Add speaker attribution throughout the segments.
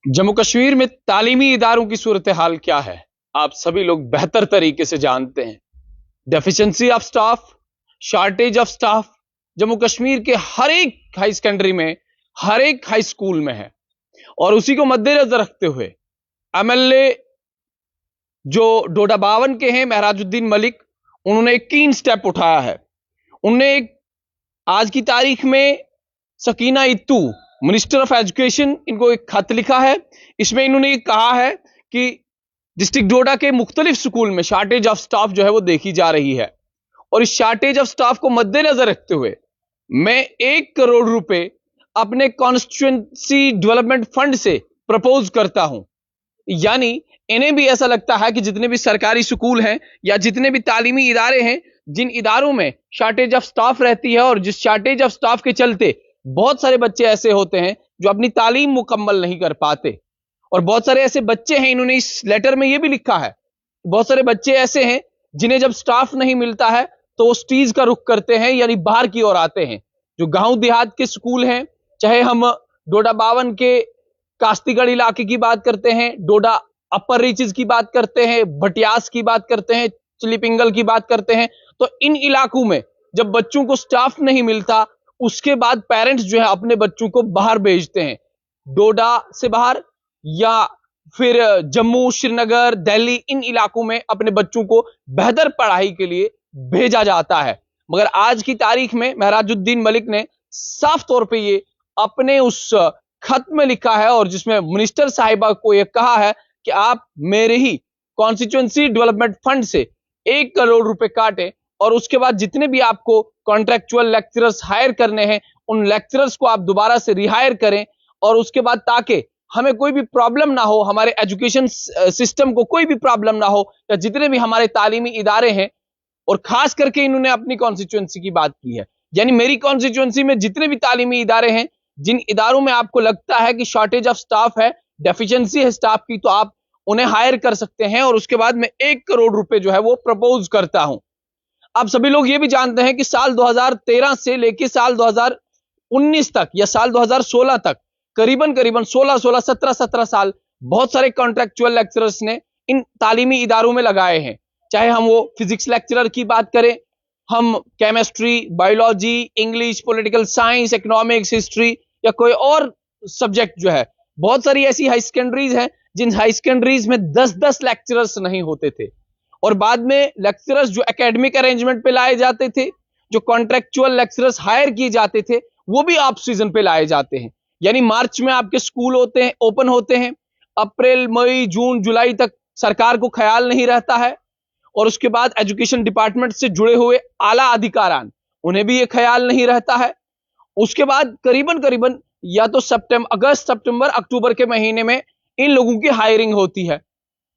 Speaker 1: जम्मू कश्मीर में तालीमी इदारों की सूरत हाल क्या है? आप सभी लोग बेहतर तरीके से जानते हैं। Deficiency of staff, shortage of staff Jammu Kashmir के हर एक हाई सेकेंडरी में, हर एक हाई स्कूल में है। और उसी को मद्देनजर रखते हुए एमएलए जो डोडा बावन के हैं, महराजुद्दीन मलिक, उन्होंने एक कीन स्टेप उठाया है। उन्होंने एक आज की तारीख में सकीना इत्तू, मिनिस्टर ऑफ एजुकेशन, इनको एक खत लिखा है। इसमें इन्होंने कहा है कि डिस्ट्रिक्ट डोडा के मुख्तलिफ स्कूल में शॉर्टेज ऑफ स्टाफ जो है वो देखी जा रही है। और इस शॉर्टेज ऑफ स्टाफ को मद्देनजर रखते हुए मैं 1 करोड़ रुपए अपने कॉन्स्टिट्यूएंसी डेवलपमेंट फंड से प्रपोज करता हूं। यानी इन्हें भी ऐसा लगता है कि जितने भी सरकारी स्कूल हैं या जितने भी तालीमी इदारे हैं, जिन इदारों में शॉर्टेज ऑफ स्टाफ रहती है और जिस शॉर्टेज ऑफ स्टाफ के चलते बहुत सारे बच्चे ऐसे होते हैं जो अपनी तालीम मुकम्मल नहीं कर पाते। और बहुत सारे ऐसे बच्चे हैं, इन्होंने इस लेटर में यह भी लिखा है, बहुत सारे बच्चे ऐसे हैं जिन्हें जब स्टाफ नहीं मिलता है तो वो स्टीज का रुख करते हैं, यानी बाहर की ओर आते हैं। जो गांव देहात के स्कूल हैं, चाहे हम डोडा बावन के कास्तीगढ़ इलाके की बात करते हैं, डोडा अपर रीचेस की बात करते हैं, भटियास की बात करते हैं, चिलीपिंगल की बात करते हैं, तो इन इलाकों में जब बच्चों को स्टाफ नहीं मिलता, उसके बाद पेरेंट्स जो है अपने बच्चों को बाहर भेजते हैं, डोडा से बाहर या फिर जम्मू, श्रीनगर, दिल्ली, इन इलाकों में अपने बच्चों को बेहतर पढ़ाई के लिए भेजा जाता है। मगर आज की तारीख में महराजुद्दीन मलिक ने साफ तौर पे ये अपने उस खत में लिखा है और जिसमें मिनिस्टर साहिबा को यह कहा है कि आप मेरे ही कॉन्स्टिट्यूएंसी डेवलपमेंट फंड से 1 करोड़ रुपए काटें और उसके बाद जितने भी आपको कॉन्ट्रेक्चुअल लेक्चरर्स हायर करने हैं, उन लेक्चरर्स को आप दोबारा से रिहायर करें। और उसके बाद ताकि हमें कोई भी प्रॉब्लम ना हो, हमारे एजुकेशन सिस्टम को कोई भी प्रॉब्लम ना हो, या जितने भी हमारे तालीमी इदारे हैं, और खास करके इन्होंने अपनी कॉन्स्टिट्यूएंसी की बात की है, यानी मेरी कॉन्स्टिट्यूएंसी में जितने भी तालीमी इदारे हैं, जिन इदारों में आपको लगता है कि शॉर्टेज ऑफ स्टाफ है, डेफिशिएंसी है स्टाफ की, तो आप उन्हें हायर कर सकते हैं। और उसके बाद मैं 1 करोड़ रुपए जो है वो प्रपोज करता हूं। आप सभी लोग ये भी जानते हैं कि साल 2013 से लेकर साल 2019 तक या साल 2016 तक करीबन करीबन 16 17 साल बहुत सारे कॉन्ट्रेक्चुअल लेक्चरर्स ने इन तालीमी इदारों में लगाए हैं। चाहे हम वो फिजिक्स लेक्चरर की बात करें, हम chemistry, biology, English, political science, economics, history या कोई और सब्जेक्ट जो है, बहुत सारी ऐसी हाई सेकेंडरीज हैं जिन हाई सेकेंडरीज में 10-10 लेक्चरर्स नहीं होते थे। और बाद में लेक्चरर्स जो एकेडमिक अरेंजमेंट पे लाए जाते थे, जो कॉन्ट्रेक्चुअल लेक्चरर्स हायर किए जाते थे, वो भी ऑफ सीजन पे लाए जाते हैं। यानी मार्च में आपके स्कूल होते हैं, ओपन होते हैं, अप्रैल, मई, जून, जुलाई तक सरकार को ख्याल नहीं रहता है। और उसके बाद एजुकेशन डिपार्टमेंट से जुड़े हुए आला अधिकारान, उन्हें भी ये ख्याल नहीं रहता है। उसके बाद करीबन करीबन या तो अगस्त, सितंबर, अक्टूबर के महीने में इन लोगों की हायरिंग होती है।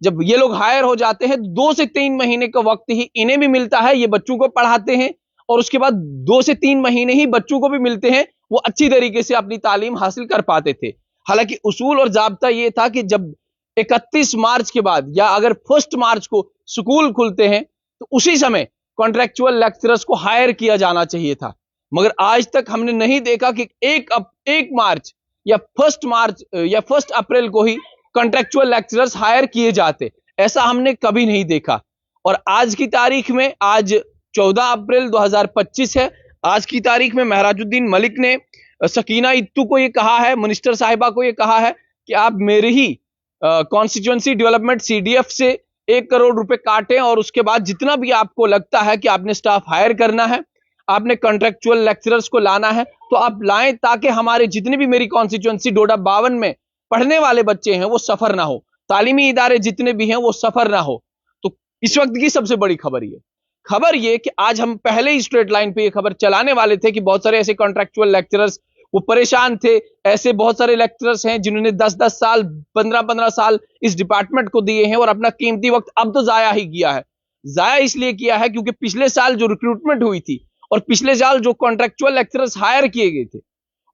Speaker 1: जब ये लोग हायर हो जाते हैं, 2 से 3 महीने का वक्त ही इन्हें भी मिलता है, ये बच्चों को पढ़ाते हैं। और उसके बाद 2 से 3 महीने ही बच्चों को भी मिलते हैं, वो अच्छी तरीके से अपनी तालीम हासिल कर पाते थे। हालांकि उसूल और जाब्ता ये था कि जब 31 मार्च के बाद या अगर 1 मार्च को स्कूल खुलते हैं तो उसी समय कॉन्ट्रेक्चुअल लेक्चरर्स को हायर किया जाना चाहिए था। मगर आज तक हमने नहीं देखा कि 1 मार्च या 1 मार्च या 1 अप्रैल को ही कॉन्ट्रेक्चुअल लेक्चरर्स हायर किए जाते, ऐसा हमने कभी नहीं देखा। और आज की तारीख में, आज 14 अप्रैल 2025 है, आज की तारीख में महराजुद्दीन मलिक ने सकीना इत्तू को यह कहा है, मिनिस्टर साहिबा को यह कहा है कि आप मेरे ही कॉन्स्टिट्यूएंसी डेवलपमेंट सीडीएफ से 1 करोड़ रुपए काटें और उसके बाद जितना भी आपको लगता है कि आपने स्टाफ हायर करना है, आपने कॉन्ट्रेक्चुअल लेक्चरर्स को लाना है, तो आप लाएं, ताकि हमारे जितने भी मेरी कॉन्स्टिट्यूएंसी डोडा बावन में पढ़ने वाले बच्चे हैं वो सफर ना हो, तालीमी इदारे जितने भी हैं वो सफर ना हो। तो इस वक्त की सबसे बड़ी खबर ये कि आज हम पहले ही स्ट्रेट लाइन पे ये खबर चलाने वाले थे कि बहुत सारे ऐसे कॉन्ट्रेक्चुअल लेक्चरर्स वो परेशान थे। ऐसे बहुत सारे लेक्चरर्स हैं जिन्होंने 10-10 साल, 15-15 साल इस डिपार्टमेंट को दिए हैं और अपना कीमती वक्त अब तो जाया ही किया है। जाया इसलिए किया है क्योंकि पिछले साल जो रिक्रूटमेंट हुई थी और पिछले साल जो कॉन्ट्रेक्चुअल लेक्चरर्स हायर किए गए थे,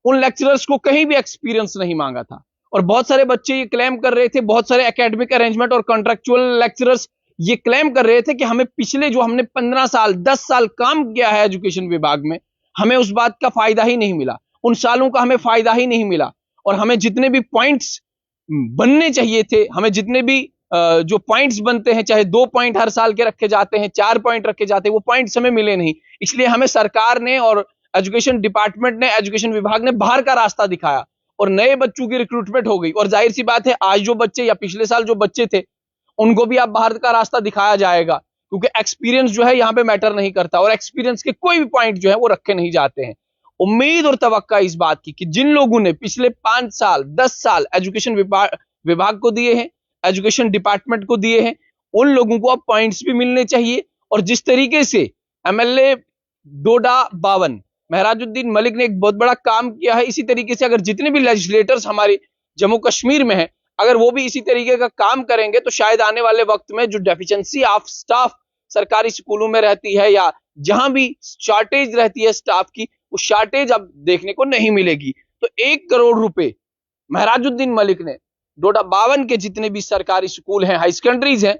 Speaker 1: उन लेक्चरर्स को कहीं भी एक्सपीरियंस नहीं मांगा था। और बहुत सारे बच्चे ये क्लेम कर रहे थे, बहुत सारे एकेडमिक अरेंजमेंट और कॉन्ट्रेक्चुअल लेक्चरर्स ये क्लेम कर रहे थे कि हमें पिछले जो हमने 15 साल, 10 साल काम किया है एजुकेशन विभाग में, हमें उस बात का फायदा ही नहीं मिला, उन सालों का हमें फायदा ही नहीं मिला। और हमें जितने भी पॉइंट्स बनने चाहिए थे, हमें जितने भी जो पॉइंट्स बनते हैं, चाहे 2 पॉइंट हर साल के रखे जाते हैं, 4 पॉइंट रखे जाते हैं, वो पॉइंट्स हमें मिले नहीं। इसलिए हमें सरकार ने और एजुकेशन डिपार्टमेंट ने, एजुकेशन विभाग ने बाहर का रास्ता दिखाया और नए बच्चों की रिक्रूटमेंट हो गई। और जाहिर सी बात है, आज जो बच्चे या पिछले साल जो बच्चे थे, उनको भी अब बाहर का रास्ता दिखाया जाएगा, क्योंकि एक्सपीरियंस जो है यहाँ पे मैटर नहीं करता और एक्सपीरियंस के कोई भी पॉइंट जो है वो रखे नहीं जाते हैं। उम्मीद और तवक्का इस बात की कि जिन लोगों ने पिछले 5 साल 10 साल एजुकेशन विभाग को दिए हैं, एजुकेशन डिपार्टमेंट को दिए हैं, उन लोगों को अब पॉइंट्स भी मिलने चाहिए। और जिस तरीके से एमएलए डोडा 52 महराजुद्दीन मलिक ने एक बहुत बड़ा काम किया है, इसी तरीके से अगर जितने भी लेजिस्लेटर्स हमारे जम्मू कश्मीर में हैं, अगर वो भी इसी तरीके का काम करेंगे तो शायद आने वाले वक्त में जो डेफिशिएंसी ऑफ स्टाफ सरकारी स्कूलों में रहती है या जहां भी शॉर्टेज रहती है स्टाफ की, वो शॉर्टेज अब देखने को नहीं मिलेगी। तो 1 करोड़ रुपए महराजुद्दीन मलिक ने डोडा 52 के जितने भी सरकारी स्कूल हैं, हाई सेकेंडरीज हैं,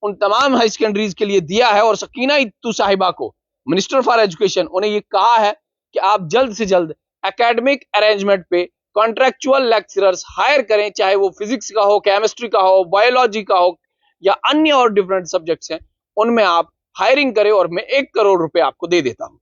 Speaker 1: उन तमाम हाई सेकेंडरीज के लिए दिया है। और सकीना इत्तू साहिबा को, मिनिस्टर फॉर एजुकेशन, उन्हें ये कहा है कि आप जल्द से जल्द एकेडमिक अरेंजमेंट पे कॉन्ट्रेक्चुअल लेक्चरर्स हायर करें, चाहे वो फिजिक्स का हो, केमिस्ट्री का हो, बायोलॉजी का हो या अन्य और डिफरेंट सब्जेक्ट्स हैं, उनमें आप हायरिंग करें और मैं 1 करोड़ रुपए आपको दे देता हूं।